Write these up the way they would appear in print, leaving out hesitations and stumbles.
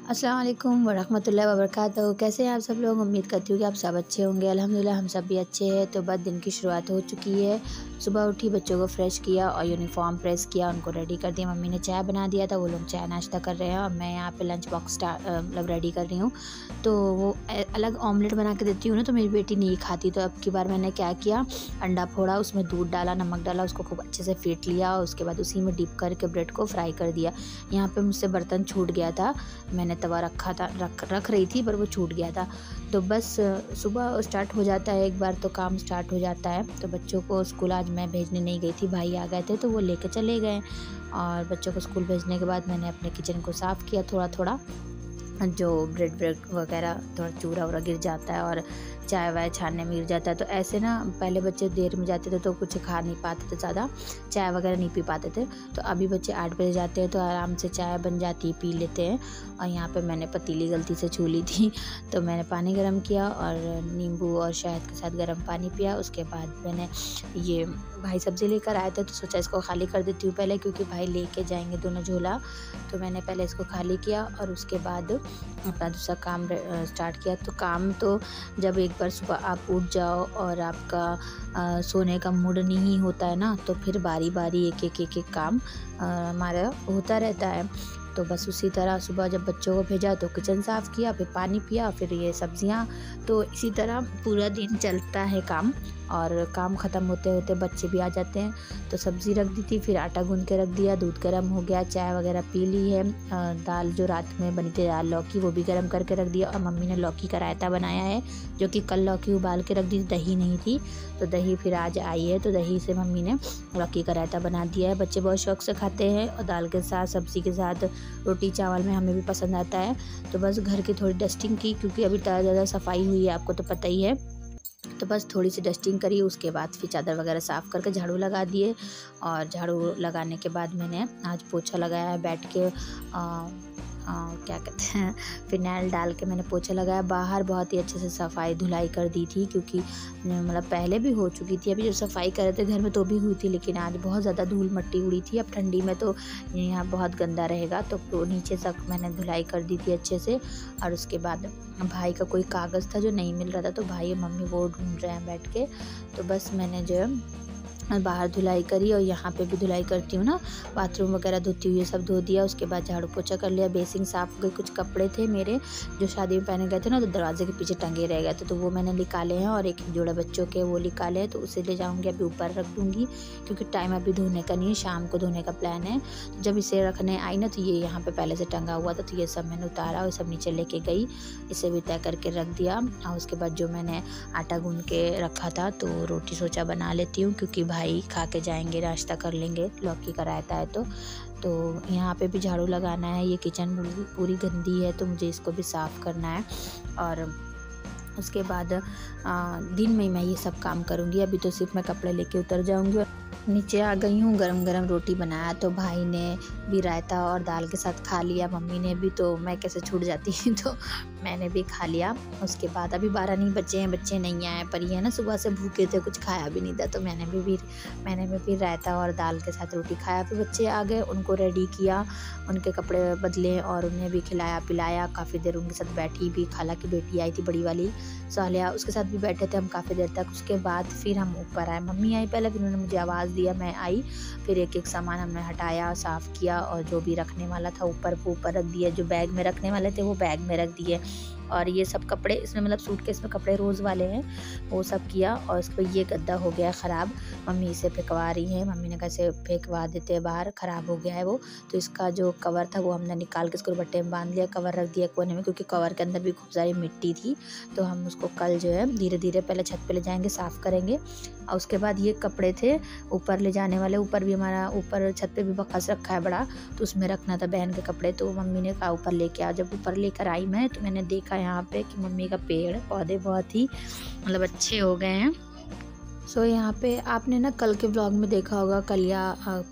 अस्सलाम वालेकुम वरहमतुल्लाहि वबरकातुहू। कैसे हैं आप सब लोग। उम्मीद करती हूँ कि आप सब अच्छे होंगे। अल्हम्दुलिल्लाह हम सब भी अच्छे हैं। तो बस दिन की शुरुआत हो चुकी है। सुबह उठी, बच्चों को फ्रेश किया और यूनिफॉर्म प्रेस किया, उनको रेडी कर दिया। मम्मी ने चाय बना दिया था, वो लोग चाय नाश्ता कर रहे हैं और मैं यहाँ पे लंच बॉक्स मतलब रेडी कर रही हूँ। तो वो अलग ऑमलेट बना के देती हूँ ना, तो मेरी बेटी नहीं खाती। तो अब की बार मैंने क्या किया, अंडा फोड़ा, उसमें दूध डाला, नमक डाला, उसको खूब अच्छे से फेंट लिया और उसके बाद उसी में डिप करके ब्रेड को फ्राई कर दिया। यहाँ पे मुझसे बर्तन छूट गया था, मैंने तवा रखा था, रख रही थी पर वो छूट गया था। तो बस सुबह स्टार्ट हो जाता है, एक बार तो काम स्टार्ट हो जाता है। तो बच्चों को स्कूल आज मैं भेजने नहीं गई थी, भाई आ गए थे तो वो लेके चले गए। और बच्चों को स्कूल भेजने के बाद मैंने अपने किचन को साफ़ किया थोड़ा थोड़ा, जो ब्रेड वगैरह थोड़ा चूरा वूरा गिर जाता है और चाय वाय छानने में गिर जाता है। तो ऐसे ना पहले बच्चे देर में जाते थे तो कुछ खा नहीं पाते थे, ज़्यादा चाय वगैरह नहीं पी पाते थे। तो अभी बच्चे 8 बजे जाते हैं तो आराम से चाय बन जाती है, पी लेते हैं। और यहाँ पे मैंने पतीली गलती से छू ली थी, तो मैंने पानी गर्म किया और नींबू और शहद के साथ गर्म पानी पिया। उसके बाद मैंने ये भाई सब्ज़ी लेकर आए थे तो सोचा इसको खाली कर देती हूँ पहले, क्योंकि भाई लेके जाएंगे दोनों झोला। तो मैंने पहले इसको खाली किया और उसके बाद अपना दूसरा काम स्टार्ट किया। तो काम तो जब एक बार सुबह आप उठ जाओ और आपका सोने का मूड नहीं होता है ना, तो फिर बारी बारी एक काम हमारा होता रहता है। तो बस उसी तरह सुबह जब बच्चों को भेजा तो किचन साफ़ किया, फिर पानी पिया, फिर ये सब्जियां। तो इसी तरह पूरा दिन चलता है काम। और काम ख़त्म होते होते बच्चे भी आ जाते हैं। तो सब्ज़ी रख दी थी, फिर आटा गूंद के रख दिया, दूध गर्म हो गया, चाय वगैरह पी ली है। दाल जो रात में बनी थी दाल लौकी, वो भी गर्म करके रख दिया। और मम्मी ने लौकी का रायता बनाया है, जो कि कल लौकी उबाल के रख दी, दही नहीं थी तो दही फिर आज आई है, तो दही से मम्मी ने लौकी का रायता बना दिया है। बच्चे बहुत शौक़ से खाते हैं और दाल के साथ, सब्ज़ी के साथ, रोटी चावल में हमें भी पसंद आता है। तो बस घर की थोड़ी डस्टिंग की, क्योंकि अभी ज़्यादा सफाई हुई है, आपको तो पता ही है। तो बस थोड़ी सी डस्टिंग करी, उसके बाद फिर चादर वगैरह साफ़ करके झाड़ू लगा दिए। और झाड़ू लगाने के बाद मैंने आज पोछा लगाया है बैठ के, क्या कहते हैं, फिनाइल डाल के मैंने पोछा लगाया। बाहर बहुत ही अच्छे से सफाई धुलाई कर दी थी, क्योंकि मतलब पहले भी हो चुकी थी, अभी जब सफाई कर रहे थे घर में तो भी हुई थी, लेकिन आज बहुत ज़्यादा धूल मट्टी उड़ी थी। अब ठंडी में तो यहाँ बहुत गंदा रहेगा, तो नीचे तक मैंने धुलाई कर दी थी अच्छे से। और उसके बाद भाई का कोई कागज़ था जो नहीं मिल रहा था, तो भाई और मम्मी वो ढूंढ रहे हैं बैठ के। तो बस मैंने जो है बाहर धुलाई करी और यहाँ पे भी धुलाई करती हूँ ना, बाथरूम वगैरह धोती हुई सब धो दिया। उसके बाद झाड़ू पोछा कर लिया, बेसिंग साफ़ हो गई। कुछ कपड़े थे मेरे जो शादी में पहने गए थे ना, तो दरवाजे के पीछे टंगे रह गए थे, तो वो मैंने निकाले हैं। और एक जोड़ा बच्चों के वो निकाले हैं, तो उसे ले जाऊँगी, अभी ऊपर रख दूँगी, क्योंकि टाइम अभी धोने का नहीं है, शाम को धोने का प्लान है। जब इसे रखने आई ना, तो ये यहाँ पर पहले से टंगा हुआ था, तो ये सब मैंने उतारा और सब नीचे लेके गई, इसे भी तय करके रख दिया। और उसके बाद जो मैंने आटा गूँध के रखा था, तो रोटी सोचा बना लेती हूँ, क्योंकि भाई खा के जाएंगे, नाश्ता कर लेंगे, लौकी का रायता है। तो यहाँ पे भी झाड़ू लगाना है। ये किचन पूरी गंदी है, तो मुझे इसको भी साफ़ करना है। और उसके बाद दिन में मैं ये सब काम करूँगी। अभी तो सिर्फ मैं कपड़े लेके उतर जाऊँगी। नीचे आ गई हूँ, गरम गरम रोटी बनाया, तो भाई ने भी रायता और दाल के साथ खा लिया, मम्मी ने भी, तो मैं कैसे छूट जाती तो मैंने भी खा लिया। उसके बाद अभी 12 नहीं बचे हैं, बच्चे नहीं आए, पर ये ना सुबह से भूखे थे, कुछ खाया भी नहीं था, तो मैंने भी रायता और दाल के साथ रोटी खाया। फिर बच्चे आ गए, उनको रेडी किया, उनके कपड़े बदले और उन्हें भी खिलाया पिलाया। काफ़ी देर उनके साथ बैठी भी, खाला की बेटी आई थी बड़ी वाली सालिया, उसके साथ भी बैठे थे हम काफ़ी देर तक। उसके बाद फिर हम ऊपर आए, मम्मी आई पहले, फिर उन्होंने मुझे आवाज़ दिया, मैं आई। फिर एक एक सामान हमने हटाया, साफ़ किया, और जो भी रखने वाला था ऊपर वो ऊपर रख दिया, जो बैग में रखने वाले थे वो बैग में रख दिए। और ये सब कपड़े इसमें, मतलब सूटकेस में कपड़े रोज़ वाले हैं, वो सब किया। और इस पर ये गद्दा हो गया ख़राब, मम्मी इसे फेंकवा रही हैं। मम्मी ने कैसे फेंकवा देते हैं बाहर, ख़राब हो गया है वो। तो इसका जो कवर था वो हमने निकाल के इसको बट्टे में बांध लिया, कवर रख दिया कोने में, क्योंकि कवर के अंदर भी खूब सारी मिट्टी थी। तो हम उसको कल जो है धीरे धीरे पहले छत पे ले जाएंगे, साफ़ करेंगे। और उसके बाद ये कपड़े थे ऊपर ले जाने वाले, ऊपर भी हमारा ऊपर छत पे भी बक्स रखा है बड़ा, तो उसमें रखना था बहन के कपड़े। तो मम्मी ने कहा ऊपर लेके आ। जब ऊपर लेकर आई मैं, तो मैंने देखा यहाँ पे कि मम्मी का पेड़ पौधे बहुत ही मतलब अच्छे हो गए हैं। सो यहाँ पे आपने ना कल के ब्लॉग में देखा होगा, कल या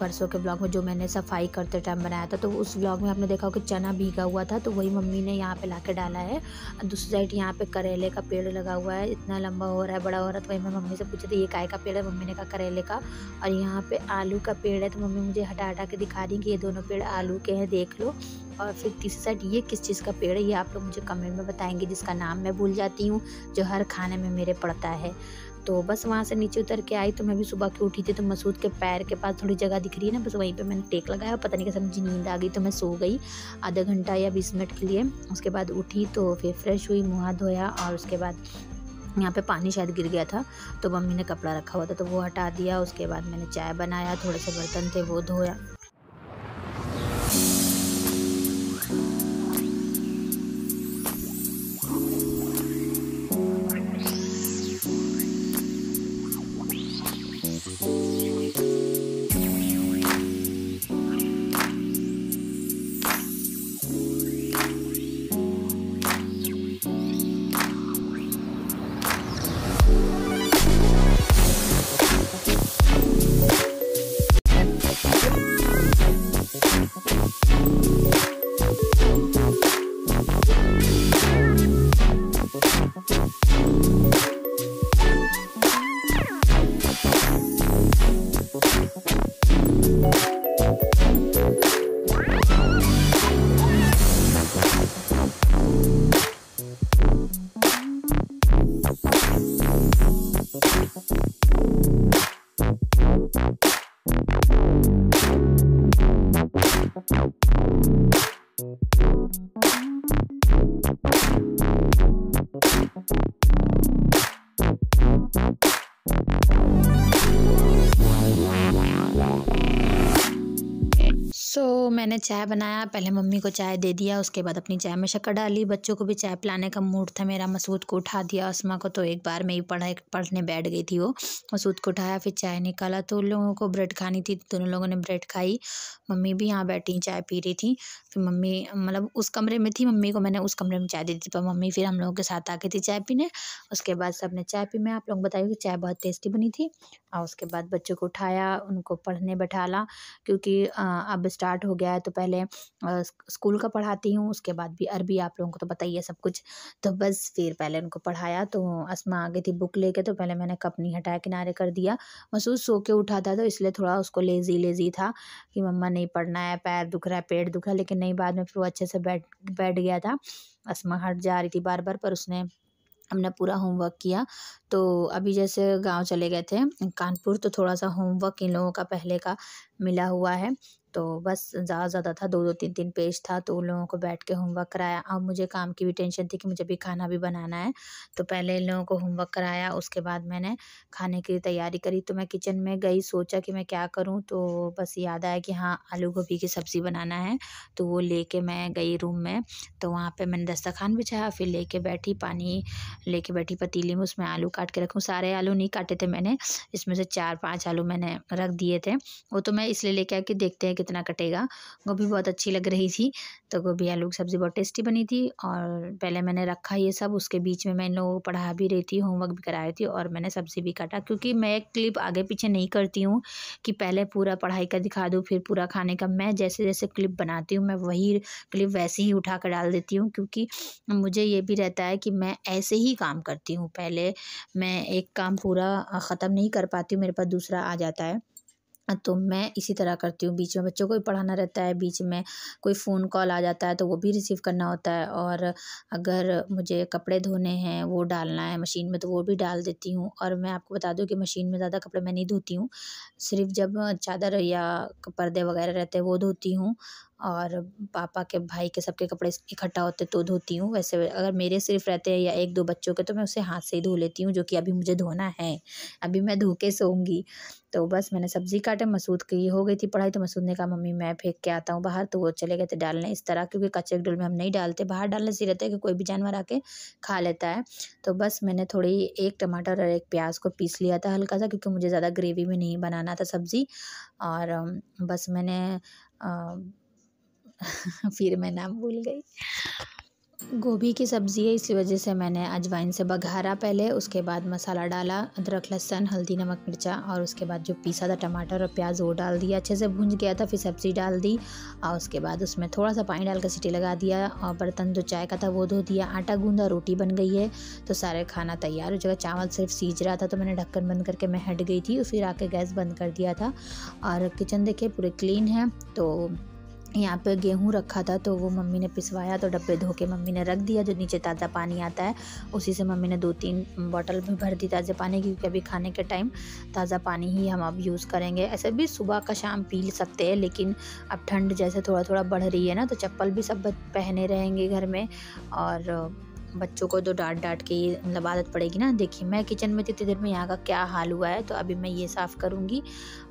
परसों के ब्लॉग में, जो मैंने सफाई करते टाइम बनाया था, तो उस ब्लॉग में आपने देखा होगा कि चना भीगा हुआ था, तो वही मम्मी ने यहाँ पे लाके डाला है। दूसरी साइड यहाँ पे करेले का पेड़ लगा हुआ है, इतना लंबा हो रहा है, बड़ा हो रहा है। तो वही मैं मम्मी से पूछी थी ये काय का पेड़ है, मम्मी ने कहा करेले का। और यहाँ पे आलू का पेड़ है, तो मम्मी मुझे हटा हटा के दिखा रही कि ये दोनों पेड़ आलू के हैं, देख लो। और फिर तीसरी साइड ये किस चीज़ का पेड़ है ये आप लोग मुझे कमेंट में बताएंगे, जिसका नाम मैं भूल जाती हूँ, जो हर खाने में मेरे पड़ता है। तो बस वहाँ से नीचे उतर के आई तो मैं भी सुबह की उठी थी, तो मसूद के पैर के पास थोड़ी जगह दिख रही है ना, बस वहीं पे मैंने टेक लगाया। पता नहीं कैसे मुझे नींद आ गई तो मैं सो गई आधा घंटा या 20 मिनट के लिए। उसके बाद उठी तो फिर फ्रेश हुई, मुँह हाथ धोया और उसके बाद यहाँ पे पानी शायद गिर गया था तो मम्मी ने कपड़ा रखा हुआ था तो वो हटा दिया। उसके बाद मैंने चाय बनाया, थोड़े से बर्तन थे वो धोया। मैंने चाय बनाया, पहले मम्मी को चाय दे दिया, उसके बाद अपनी चाय में शक्कर डाली। बच्चों को भी चाय पिलाने का मूड था मेरा। मसूद को उठा दिया, अस्मा को तो एक बार में ही पढ़ने बैठ गई थी वो। मसूद को उठाया, फिर चाय निकाला तो उन लोगों को ब्रेड खानी थी, दोनों लोगों ने ब्रेड खाई। मम्मी भी यहाँ बैठी चाय पी रही थी। फिर मम्मी मतलब उस कमरे में थी, मम्मी को मैंने उस कमरे में चाय दी थी, पर मम्मी फिर हम लोगों के साथ आ गई थी चाय पीने। उसके बाद सबने चाय पी। मैं आप लोग बताइए कि चाय बहुत टेस्टी बनी थी। और उसके बाद बच्चों को उठाया, उनको पढ़ने बैठाला, क्योंकि अब स्टार्ट हो गया है तो पहले स्कूल का पढ़ाती हूँ, उसके बाद भी अरबी, आप लोगों को तो पता ही है सब कुछ। तो बस फिर पहले उनको पढ़ाया तो अस्मा आ गई थी बुक लेके, तो पहले मैंने कप नहीं हटाया, किनारे कर दिया। मसूद सो के उठा था तो इसलिए थोड़ा उसको लेज़ी था कि मम्मा नहीं पढ़ना है, पैर दुख रहा है, पेट दुख रहा है, लेकिन नहीं, बाद में फिर वो अच्छे से बैठ गया था। अस्मा हट जा रही थी बार बार, पर उसने हमने पूरा होमवर्क किया। तो अभी जैसे गांव चले गए थे कानपुर, तो थोड़ा सा होमवर्क इन लोगों का पहले का मिला हुआ है, तो बस ज़्यादा था, 2-2 3-3 पेज था, तो उन लोगों को बैठ के होमवर्क कराया। अब मुझे काम की भी टेंशन थी कि मुझे भी खाना भी बनाना है, तो पहले इन लोगों को होमवर्क कराया, उसके बाद मैंने खाने की तैयारी करी। तो मैं किचन में गई, सोचा कि मैं क्या करूं, तो बस याद आया कि हाँ, आलू गोभी की सब्ज़ी बनाना है। तो वो लेके मैं गई रूम में, तो वहाँ पे मैंने दस्तरखान बिछाया, फिर लेके बैठी, पानी लेके बैठी पतीली में, उसमें आलू काट के रखूँ। सारे आलू नहीं काटे थे मैंने, इसमें से 4-5 आलू मैंने रख दिए थे। वो तो मैं इसलिए लेके आई कि देखते हैं कितना कटेगा। गोभी बहुत अच्छी लग रही थी, तो गोभी आलू की सब्ज़ी बहुत टेस्टी बनी थी। और पहले मैंने रखा ये सब, उसके बीच में मैं इन लोगों को पढ़ा भी रही थी, होमवर्क भी करा रही थी, और मैंने सब्ज़ी भी काटा, क्योंकि मैं एक क्लिप आगे पीछे नहीं करती हूँ कि पहले पूरा पढ़ाई का दिखा दूँ फिर पूरा खाने का। मैं जैसे जैसे क्लिप बनाती हूँ मैं वही क्लिप वैसे ही उठा कर डाल देती हूँ, क्योंकि मुझे ये भी रहता है कि मैं ऐसे ही काम करती हूँ। पहले मैं एक काम पूरा ख़त्म नहीं कर पाती हूँ, मेरे पास दूसरा आ जाता है, तो मैं इसी तरह करती हूँ। बीच में बच्चों को भी पढ़ाना रहता है, बीच में कोई फ़ोन कॉल आ जाता है तो वो भी रिसीव करना होता है, और अगर मुझे कपड़े धोने हैं, वो डालना है मशीन में, तो वो भी डाल देती हूँ। और मैं आपको बता दूँ कि मशीन में ज़्यादा कपड़े मैं नहीं धोती हूँ, सिर्फ़ जब चादर या पर्दे वगैरह रहते हैं वो धोती हूँ, और पापा के, भाई के, सबके कपड़े इकट्ठा होते तो धोती हूँ। वैसे अगर मेरे सिर्फ़ रहते हैं या 1-2 बच्चों के, तो मैं उसे हाथ से ही धो लेती हूँ, जो कि अभी मुझे धोना है, अभी मैं धो के सोऊंगी। तो बस मैंने सब्ज़ी काटे, मसूद की हो गई थी पढ़ाई, तो मसूद ने कहा मम्मी मैं फेंक के आता हूँ बाहर, तो वो चले गए थे डालने। इस तरह, क्योंकि कचरे के डोल में हम नहीं डालते, बाहर डालने से रहता है कि कोई भी जानवर आके खा लेता है। तो बस मैंने थोड़ी 1 टमाटर और 1 प्याज को पीस लिया था हल्का सा, क्योंकि मुझे ज़्यादा ग्रेवी में नहीं बनाना था सब्ज़ी। और बस मैंने फिर मैं नाम भूल गई। गोभी की सब्ज़ी है, इसी वजह से मैंने अजवाइन से बघारा पहले, उसके बाद मसाला डाला, अदरक लहसुन हल्दी नमक मिर्चा, और उसके बाद जो पीसा था टमाटर और प्याज वो डाल दिया, अच्छे से भूंज गया था, फिर सब्ज़ी डाल दी, और उसके बाद उसमें थोड़ा सा पानी डाल कर सीटी लगा दिया, और बर्तन जो चाय का था वो धो दिया, आटा गूंदा, रोटी बन गई है, तो सारे खाना तैयार हो जाएगा। चावल सिर्फ सीज रहा था, तो मैंने ढक्कन बंद करके मैं हट गई थी, फिर आके गैस बंद कर दिया था। और किचन देखिए पूरे क्लीन है, तो यहाँ पे गेहूँ रखा था तो वो मम्मी ने पिसवाया, तो डब्बे धो के मम्मी ने रख दिया। जो नीचे ताज़ा पानी आता है उसी से मम्मी ने 2-3 बॉटल भी भर दी ताज़ा पानी की, क्योंकि अभी खाने के टाइम ताज़ा पानी ही हम अब यूज़ करेंगे। ऐसे भी सुबह का शाम पी सकते हैं, लेकिन अब ठंड जैसे थोड़ा थोड़ा बढ़ रही है ना, तो चप्पल भी सब पहने रहेंगे घर में, और बच्चों को तो डांट के ये मतलब आदत पड़ेगी ना। देखिए मैं किचन में थी इतनी देर में, यहाँ का क्या हाल हुआ है। तो अभी मैं ये साफ़ करूँगी,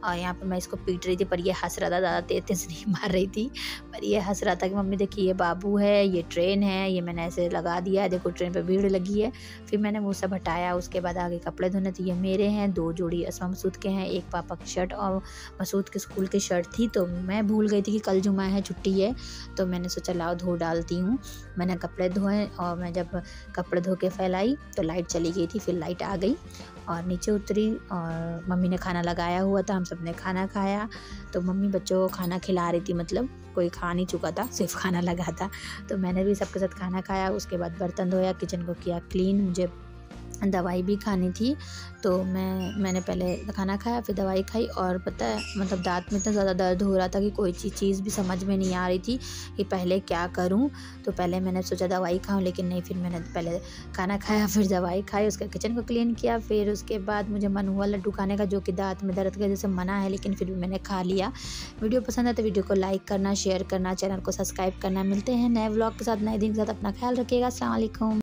और यहाँ पे मैं इसको पीट रही थी, पर ये हंस रहा था, ज़्यादा तेज तेज नहीं मार रही थी, पर ये हंस रहा था कि मम्मी देखिए ये बाबू है, ये ट्रेन है, ये मैंने ऐसे लगा दिया है, देखो ट्रेन पे भीड़ लगी है। फिर मैंने वो सब हटाया, उसके बाद आगे कपड़े धोने थे। ये मेरे हैं, 2 जोड़ी असमा मसूद के हैं, एक पापा की शर्ट और मसूद के स्कूल की शर्ट थी। तो मैं भूल गई थी कि कल जुमा है, छुट्टी है, तो मैंने सोचा लाओ धो डालती हूँ। मैंने कपड़े धोए, और मैं जब कपड़े धो के फैलाई तो लाइट चली गई थी। फिर लाइट आ गई और नीचे उतरी, और मम्मी ने खाना लगाया हुआ था, हम सब ने खाना खाया। तो मम्मी बच्चों को खाना खिला रही थी, मतलब कोई खा नहीं चुका था, सिर्फ खाना लगा था। तो मैंने भी सबके साथ खाना खाया, उसके बाद बर्तन धोया, किचन को किया क्लीन। मुझे दवाई भी खानी थी, तो मैंने पहले खाना खाया, फिर दवाई खाई। और पता है मतलब दांत में इतना ज़्यादा दर्द हो रहा था कि कोई चीज़ भी समझ में नहीं आ रही थी कि पहले क्या करूं। तो पहले मैंने सोचा दवाई खाऊं, लेकिन नहीं, फिर मैंने पहले खाना खाया, फिर दवाई खाई, उसके किचन को क्लीन किया। फिर उसके बाद मुझे मन हुआ लड्डू खाने का, जो कि दांत में दर्द की वजह से मना है, लेकिन फिर भी मैंने खा लिया। वीडियो पसंद है तो वीडियो को लाइक करना, शेयर करना, चैनल को सब्सक्राइब करना। मिलते हैं नए व्लॉग के साथ, नए दिन के साथ। अपना ख्याल रखिएगा। अस्सलाम वालेकुम।